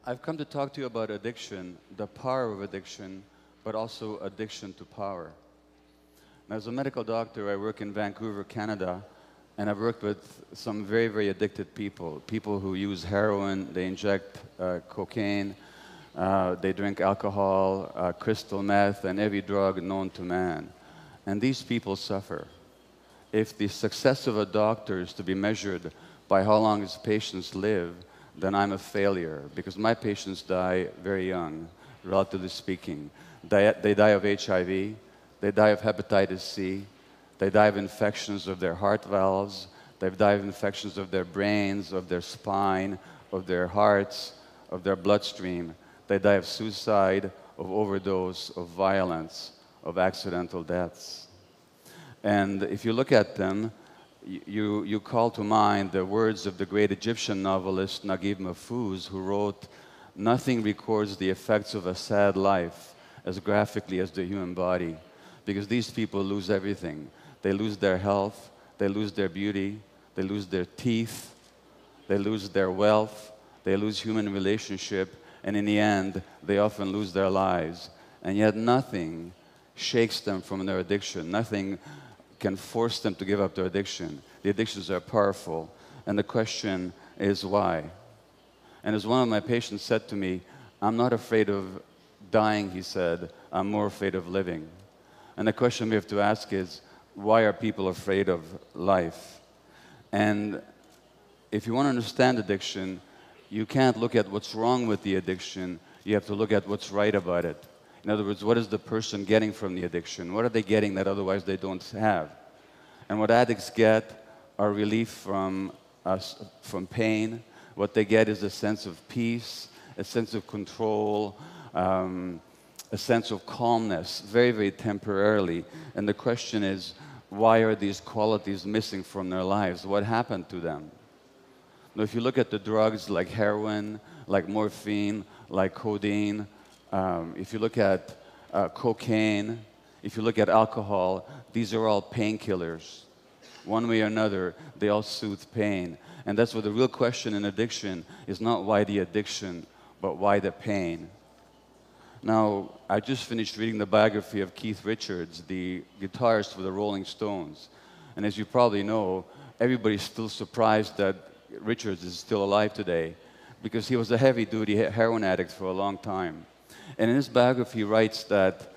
I've come to talk to you about addiction, the power of addiction, but also addiction to power. Now, as a medical doctor, I work in Vancouver, Canada, and I've worked with some very, very addicted people. People who use heroin, they inject cocaine, they drink alcohol, crystal meth, and every drug known to man. And these people suffer. If the success of a doctor is to be measured by how long his patients live, then I'm a failure, because my patients die very young, relatively speaking. They die of HIV, they die of hepatitis C, they die of infections of their heart valves, they die of infections of their brains, of their spine, of their hearts, of their bloodstream. They die of suicide, of overdose, of violence, of accidental deaths. And if you look at them, you call to mind the words of the great Egyptian novelist Naguib Mahfouz, who wrote, "Nothing records the effects of a sad life as graphically as the human body," because these people lose everything. They lose their health, they lose their beauty, they lose their teeth, they lose their wealth, they lose human relationship, and in the end, they often lose their lives. And yet nothing shakes them from their addiction. Nothing can force them to give up their addiction. The addictions are powerful, and the question is why? And as one of my patients said to me, "I'm not afraid of dying," he said, "I'm more afraid of living." And the question we have to ask is, why are people afraid of life? And if you want to understand addiction, you can't look at what's wrong with the addiction, you have to look at what's right about it. In other words, what is the person getting from the addiction? What are they getting that otherwise they don't have? And what addicts get are relief from pain. What they get is a sense of peace, a sense of control, a sense of calmness, very, very temporarily. And the question is, why are these qualities missing from their lives? What happened to them? Now, if you look at the drugs like heroin, like morphine, like codeine, if you look at cocaine, if you look at alcohol, these are all painkillers. One way or another, they all soothe pain. And that's what the real question in addiction is, not why the addiction, but why the pain. Now, I just finished reading the biography of Keith Richards, the guitarist for the Rolling Stones. And as you probably know, everybody's still surprised that Richards is still alive today, because he was a heavy-duty heroin addict for a long time. And in his biography, he writes that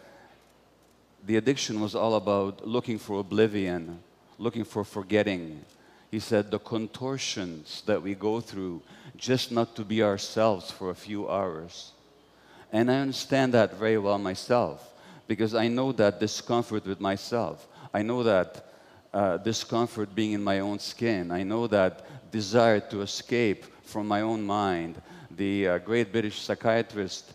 the addiction was all about looking for oblivion, looking for forgetting. He said, the contortions that we go through just not to be ourselves for a few hours. And I understand that very well myself, because I know that discomfort with myself. I know that discomfort being in my own skin. I know that desire to escape from my own mind. The great British psychiatrist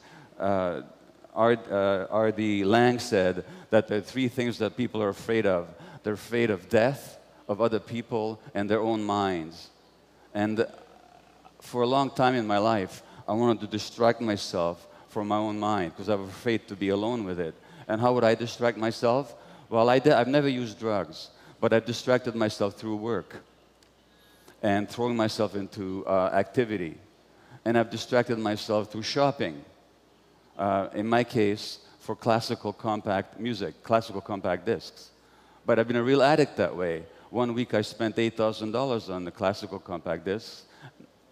R.D. Laing said that there are three things that people are afraid of. They're afraid of death, of other people, and their own minds. And for a long time in my life, I wanted to distract myself from my own mind, because I was afraid to be alone with it. And how would I distract myself? Well, I've never used drugs, but I've distracted myself through work and throwing myself into activity. And I've distracted myself through shopping. In my case, for classical compact music, classical compact discs. But I've been a real addict that way. One week I spent $8,000 on the classical compact discs,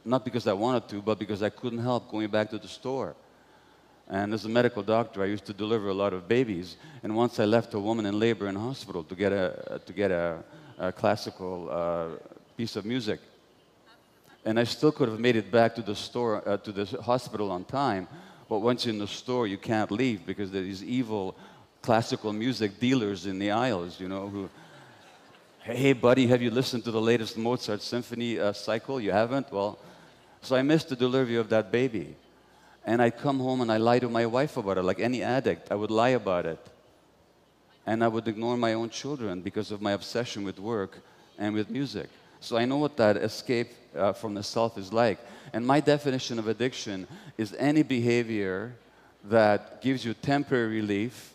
not because I wanted to, but because I couldn't help going back to the store. And as a medical doctor, I used to deliver a lot of babies. And once I left a woman in labor in hospital to get a classical piece of music. And I still could have made it back to the store, to the hospital on time. But once you're in the store, you can't leave, because there are these evil classical music dealers in the aisles, you know, who, "Hey, buddy, have you listened to the latest Mozart symphony cycle? You haven't? Well," so I missed the delivery of that baby. And I'd come home and I lie to my wife about it, like any addict. I would lie about it. And I would ignore my own children because of my obsession with work and with music. So I know what that escape from the self is like. And my definition of addiction is any behavior that gives you temporary relief,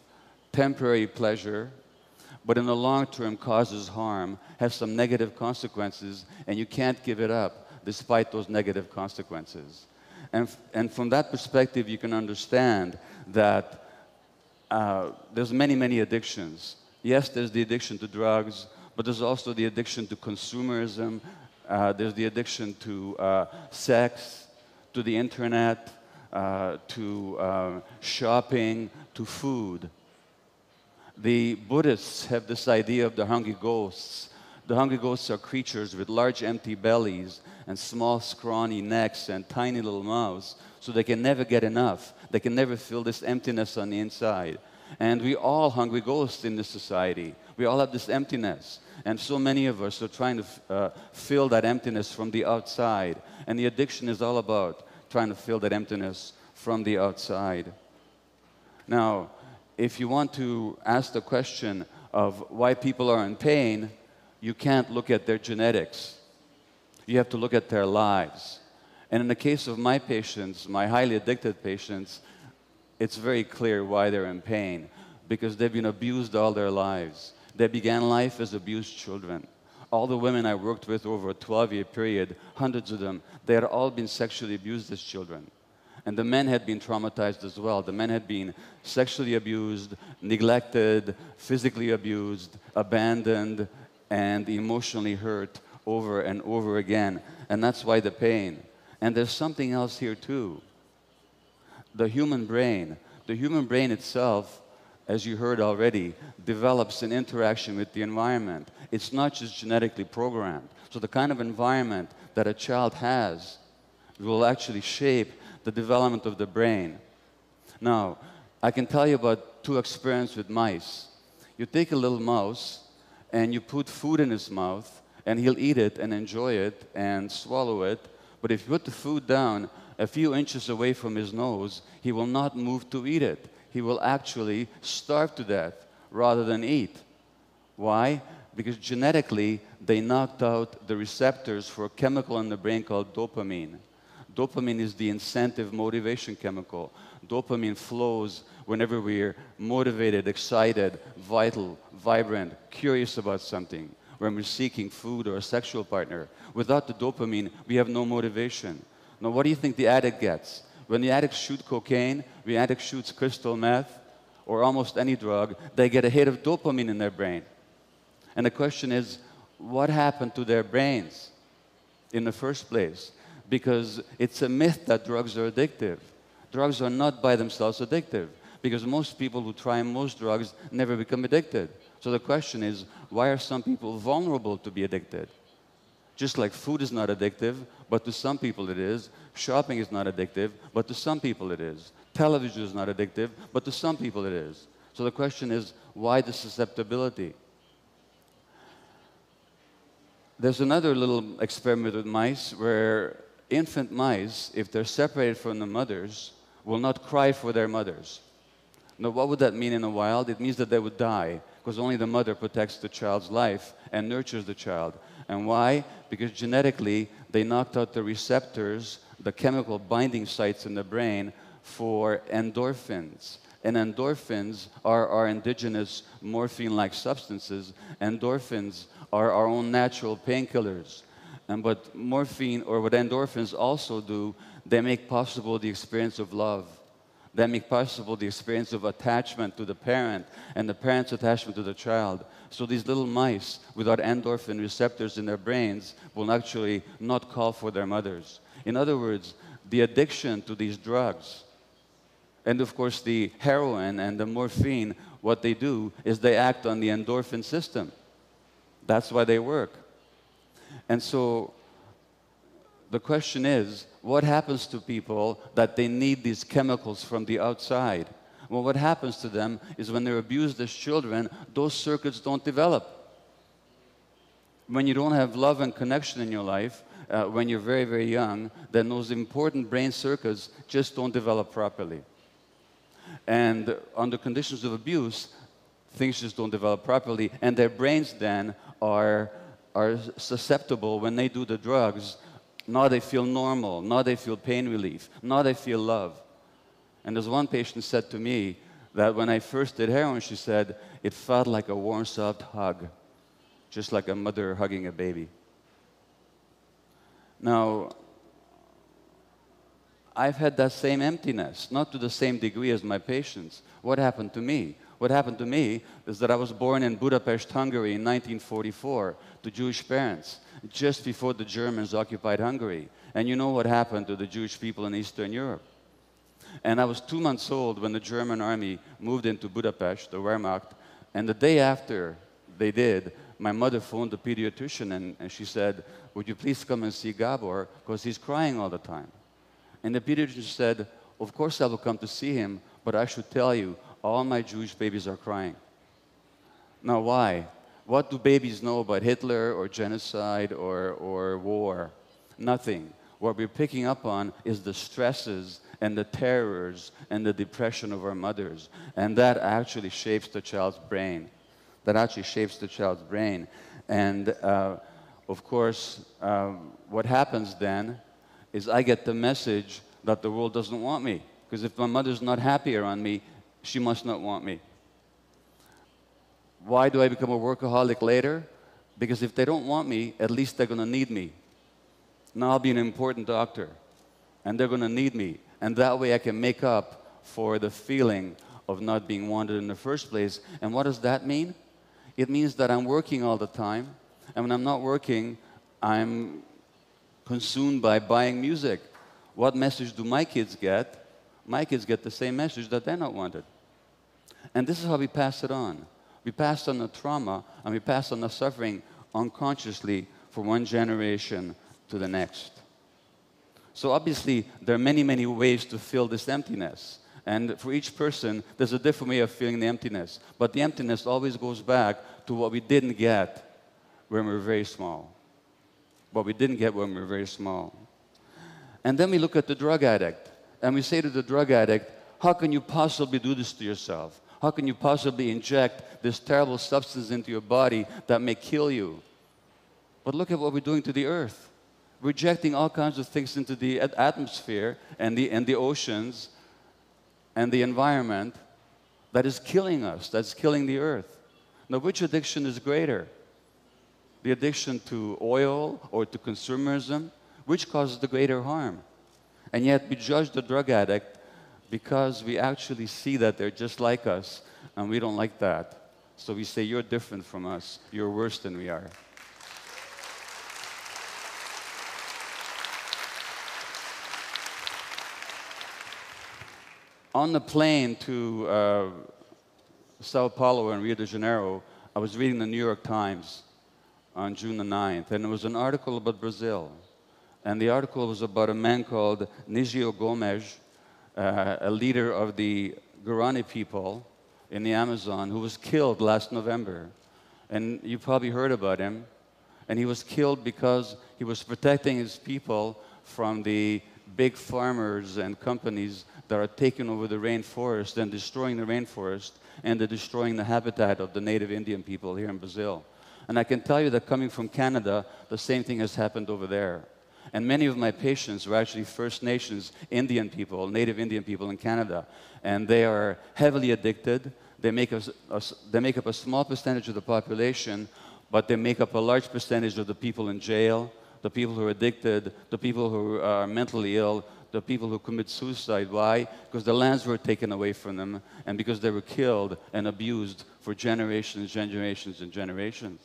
temporary pleasure, but in the long term causes harm, has some negative consequences, and you can't give it up despite those negative consequences. And from that perspective, you can understand that there's many, many addictions. Yes, there's the addiction to drugs, but there's also the addiction to consumerism. There's the addiction to sex, to the internet, to shopping, to food. The Buddhists have this idea of the hungry ghosts. The hungry ghosts are creatures with large empty bellies and small scrawny necks and tiny little mouths, so they can never get enough. They can never fill this emptiness on the inside. And we all hungry ghosts in this society. We all have this emptiness. And so many of us are trying to fill that emptiness from the outside. And the addiction is all about trying to fill that emptiness from the outside. Now, if you want to ask the question of why people are in pain, you can't look at their genetics. You have to look at their lives. And in the case of my patients, my highly addicted patients, it's very clear why they're in pain, because they've been abused all their lives. They began life as abused children. All the women I worked with over a 12-year period, hundreds of them, they had all been sexually abused as children. And the men had been traumatized as well. The men had been sexually abused, neglected, physically abused, abandoned, and emotionally hurt over and over again. And that's why the pain. And there's something else here too. The human brain itself, as you heard already, develops an interaction with the environment. It's not just genetically programmed. So the kind of environment that a child has will actually shape the development of the brain. Now, I can tell you about two experiments with mice. You take a little mouse and you put food in his mouth, and he'll eat it and enjoy it and swallow it. But if you put the food down a few inches away from his nose, he will not move to eat it. He will actually starve to death rather than eat. Why? Because genetically, they knocked out the receptors for a chemical in the brain called dopamine. Dopamine is the incentive motivation chemical. Dopamine flows whenever we're motivated, excited, vital, vibrant, curious about something, when we're seeking food or a sexual partner. Without the dopamine, we have no motivation. Now, what do you think the addict gets? When the addict shoots cocaine, the addict shoots crystal meth, or almost any drug, they get a hit of dopamine in their brain. And the question is, what happened to their brains in the first place? Because it's a myth that drugs are addictive. Drugs are not by themselves addictive, because most people who try most drugs never become addicted. So the question is, why are some people vulnerable to be addicted? Just like food is not addictive, but to some people it is. Shopping is not addictive, but to some people it is. Television is not addictive, but to some people it is. So the question is, why the susceptibility? There's another little experiment with mice where infant mice, if they're separated from the mothers, will not cry for their mothers. Now, what would that mean in the wild? It means that they would die, because only the mother protects the child's life and nurtures the child. And why? Because genetically, they knocked out the receptors, the chemical binding sites in the brain for endorphins. And endorphins are our indigenous morphine-like substances. Endorphins are our own natural painkillers. And what morphine, or what endorphins also do, they make possible the experience of love. They make possible the experience of attachment to the parent and the parent's attachment to the child. So these little mice without endorphin receptors in their brains will actually not call for their mothers. In other words, the addiction to these drugs, and of course the heroin and the morphine, what they do is they act on the endorphin system. That's why they work. And so the question is, what happens to people that they need these chemicals from the outside? Well, what happens to them is when they're abused as children, those circuits don't develop. When you don't have love and connection in your life, when you're very, very young, then those important brain circuits just don't develop properly. And under conditions of abuse, things just don't develop properly, and their brains then are susceptible when they do the drugs. Now they feel normal, now they feel pain relief, now they feel love. And there's one patient said to me that when I first did heroin, she said, it felt like a warm, soft hug, just like a mother hugging a baby. Now, I've had that same emptiness, not to the same degree as my patients. What happened to me? What happened to me is that I was born in Budapest, Hungary in 1944 to Jewish parents, just before the Germans occupied Hungary. And you know what happened to the Jewish people in Eastern Europe. And I was 2 months old when the German army moved into Budapest, the Wehrmacht, and the day after they did, my mother phoned the pediatrician and she said, "Would you please come and see Gabor, because he's crying all the time." And the pediatrician said, "Of course I will come to see him, but I should tell you, all my Jewish babies are crying." Now why? What do babies know about Hitler or genocide or war? Nothing. What we're picking up on is the stresses and the terrors and the depression of our mothers. And that actually shapes the child's brain. That actually shapes the child's brain. And of course, what happens then is I get the message that the world doesn't want me. Because if my mother's not happy around me, she must not want me. Why do I become a workaholic later? Because if they don't want me, at least they're going to need me. Now I'll be an important doctor, and they're going to need me. And that way I can make up for the feeling of not being wanted in the first place. And what does that mean? It means that I'm working all the time, and when I'm not working, I'm consumed by buying music. What message do my kids get? My kids get the same message, that they're not wanted. And this is how we pass it on. We pass on the trauma, and we pass on the suffering unconsciously from one generation to the next. So obviously, there are many, many ways to fill this emptiness. And for each person, there's a different way of feeling the emptiness. But the emptiness always goes back to what we didn't get when we were very small. What we didn't get when we were very small. And then we look at the drug addict, and we say to the drug addict, how can you possibly do this to yourself? How can you possibly inject this terrible substance into your body that may kill you? But look at what we're doing to the earth. We're injecting all kinds of things into the atmosphere and the oceans and the environment that is killing us, that's killing the earth. Now, which addiction is greater? The addiction to oil or to consumerism? Which causes the greater harm? And yet we judge the drug addict because we actually see that they're just like us, and we don't like that. So we say, you're different from us. You're worse than we are. On the plane to Sao Paulo and Rio de Janeiro, I was reading the New York Times on June the 9th, and there was an article about Brazil. And the article was about a man called Nigio Gomes, a leader of the Guarani people in the Amazon, who was killed last November. And you probably heard about him. And he was killed because he was protecting his people from the big farmers and companies that are taking over the rainforest and destroying the rainforest, and they're destroying the habitat of the native Indian people here in Brazil. And I can tell you that coming from Canada, the same thing has happened over there. And many of my patients were actually First Nations Indian people, native Indian people in Canada. And they are heavily addicted. They make up a small percentage of the population, but they make up a large percentage of the people in jail, the people who are addicted, the people who are mentally ill, the people who commit suicide. Why? Because the lands were taken away from them, and because they were killed and abused for generations, generations, and generations.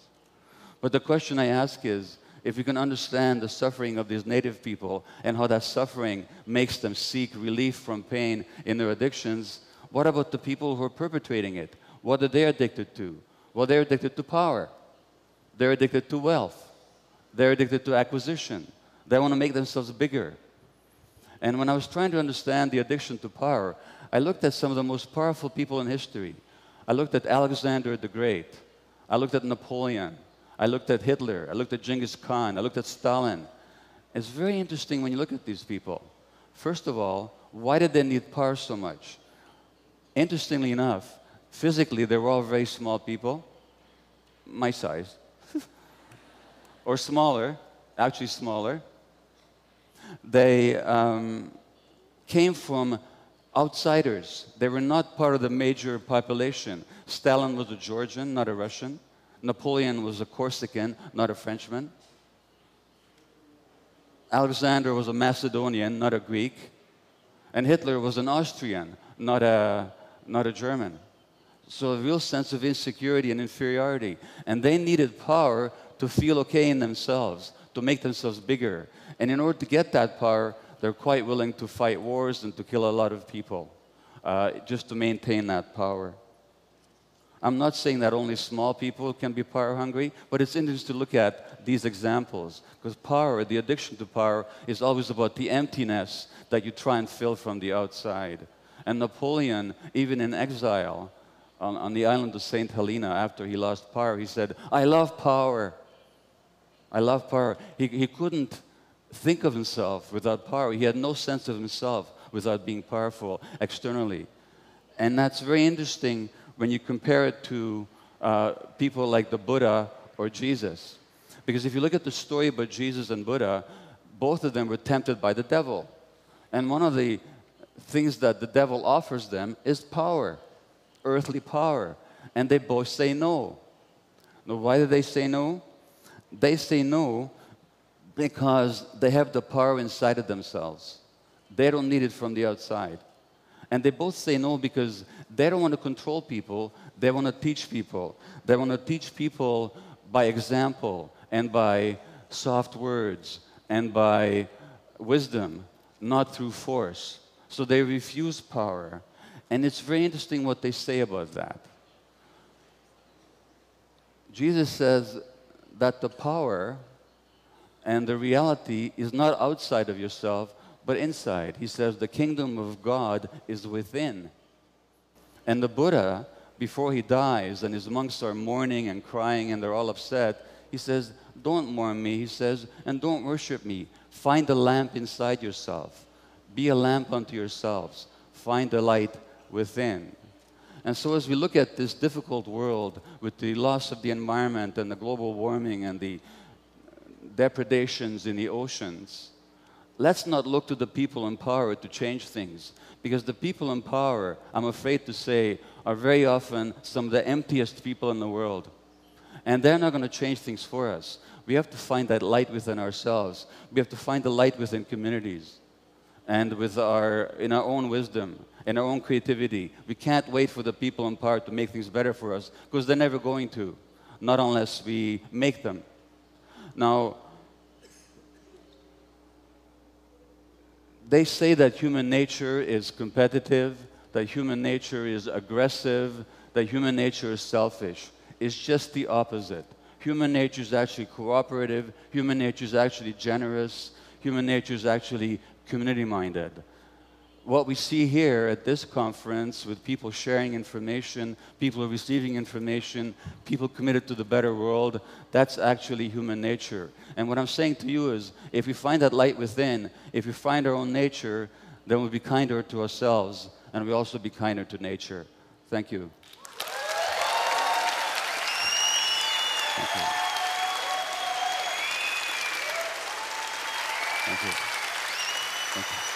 But the question I ask is, if we can understand the suffering of these native people and how that suffering makes them seek relief from pain in their addictions, what about the people who are perpetrating it? What are they addicted to? Well, they're addicted to power. They're addicted to wealth. They're addicted to acquisition. They want to make themselves bigger. And when I was trying to understand the addiction to power, I looked at some of the most powerful people in history. I looked at Alexander the Great. I looked at Napoleon. I looked at Hitler. I looked at Genghis Khan. I looked at Stalin. It's very interesting when you look at these people. First of all, why did they need power so much? Interestingly enough, physically, they were all very small people, my size, or smaller, actually smaller. They came from outsiders. They were not part of the major population. Stalin was a Georgian, not a Russian. Napoleon was a Corsican, not a Frenchman. Alexander was a Macedonian, not a Greek. And Hitler was an Austrian, not a German. So a real sense of insecurity and inferiority. And they needed power to feel okay in themselves, to make themselves bigger. And in order to get that power, they're quite willing to fight wars and to kill a lot of people, just to maintain that power. I'm not saying that only small people can be power hungry, but it's interesting to look at these examples, because power, the addiction to power, is always about the emptiness that you try and fill from the outside. And Napoleon, even in exile, on the island of St. Helena, after he lost power, he said, "I love power. I love power." He couldn't think of himself without power. He had no sense of himself without being powerful externally. And that's very interesting when you compare it to people like the Buddha or Jesus. Because if you look at the story about Jesus and Buddha, both of them were tempted by the devil. And one of the things that the devil offers them is power, earthly power. And they both say no. Now, why do they say no? They say no because they have the power inside of themselves. They don't need it from the outside. And they both say no because they don't want to control people, they want to teach people. They want to teach people by example and by soft words and by wisdom, not through force. So they refuse power. And it's very interesting what they say about that. Jesus says that the power and the reality is not outside of yourself, but inside. He says the kingdom of God is within. And the Buddha, before he dies and his monks are mourning and crying and they're all upset, he says, "Don't mourn me," he says, "and don't worship me. Find the lamp inside yourself. Be a lamp unto yourselves. Find the light within." And so as we look at this difficult world with the loss of the environment and the global warming and the depredations in the oceans, let's not look to the people in power to change things, because the people in power, I'm afraid to say, are very often some of the emptiest people in the world. And they're not going to change things for us. We have to find that light within ourselves. We have to find the light within communities and in our own wisdom, in our own creativity. We can't wait for the people in power to make things better for us, because they're never going to, not unless we make them. Now, they say that human nature is competitive, that human nature is aggressive, that human nature is selfish. It's just the opposite. Human nature is actually cooperative, human nature is actually generous, human nature is actually community-minded. What we see here at this conference, with people sharing information, people receiving information, people committed to the better world, that's actually human nature. And what I'm saying to you is, if we find that light within, if we find our own nature, then we'll be kinder to ourselves, and we'll also be kinder to nature. Thank you. Thank you. Thank you. Thank you.